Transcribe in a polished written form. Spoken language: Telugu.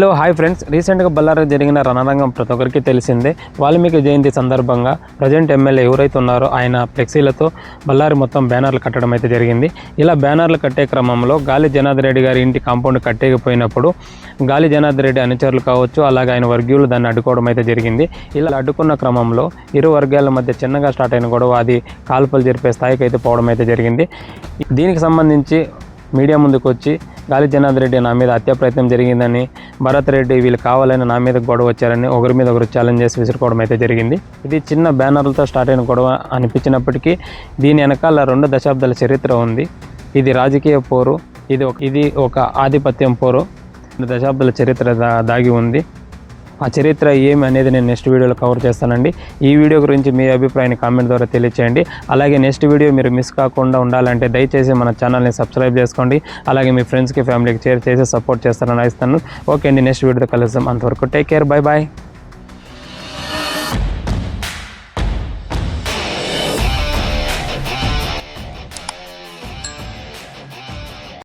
హలో హాయ్ ఫ్రెండ్స్, రీసెంట్గా బళ్ళారి జరిగిన రణరంగం ప్రతి ఒక్కరికి తెలిసిందే. వాల్మీకి జయంతి సందర్భంగా ప్రజెంట్ ఎమ్మెల్యే ఎవరైతే ఉన్నారో ఆయన ఫ్లెక్సీలతో బళ్ళారి మొత్తం బ్యానర్లు కట్టడం అయితే జరిగింది. ఇలా బ్యానర్లు కట్టే క్రమంలో గాలి జనార్దన్ రెడ్డి గారి ఇంటి కాంపౌండ్ కట్టేకపోయినప్పుడు గాలి జనార్దన్ రెడ్డి అనుచరులు కావచ్చు, అలాగే ఆయన వర్గీయులు దాన్ని అడ్డుకోవడం అయితే జరిగింది. ఇలా అడ్డుకున్న క్రమంలో ఇరు వర్గాల మధ్య చిన్నగా స్టార్ట్ అయిన గొడవ అది కాల్పులు జరిపే స్థాయికి అయితే పోవడం అయితే జరిగింది. దీనికి సంబంధించి మీడియా ముందుకు వచ్చి గాలి జనార్దన్ రెడ్డి నా మీద హత్యా ప్రయత్నం జరిగిందని, భరత్ రెడ్డి వీళ్ళు కావాలని నా మీద గొడవ వచ్చారని ఒకరి మీద ఒకరు ఛాలెంజ్ చేసి విసురుకోవడం అయితే జరిగింది. ఇది చిన్న బ్యానర్లతో స్టార్ట్ అయిన గొడవ అనిపించినప్పటికీ దీని వెనకాల 2 దశాబ్దాల చరిత్ర ఉంది. ఇది రాజకీయ పోరు, ఇది ఒక ఆధిపత్యం పోరు, 2 దశాబ్దాల చరిత్ర దాగి ఉంది. ఆ చరిత్ర ఏమి అనేది నేను నెక్స్ట్ వీడియోలో కవర్ చేస్తానండి. ఈ వీడియో గురించి మీ అభిప్రాయాన్ని కామెంట్ ద్వారా తెలియచేయండి. అలాగే నెక్స్ట్ వీడియో మీరు మిస్ కాకుండా ఉండాలంటే దయచేసి మన ఛానల్ని సబ్స్క్రైబ్ చేసుకోండి. అలాగే మీ ఫ్రెండ్స్కి ఫ్యామిలీకి షేర్ చేసి సపోర్ట్ చేస్తారని ఆశిస్తాను. ఓకే అండి, నెక్స్ట్ వీడియోతో కలుద్దాం. అంతవరకు టేక్ కేర్, బై బాయ్.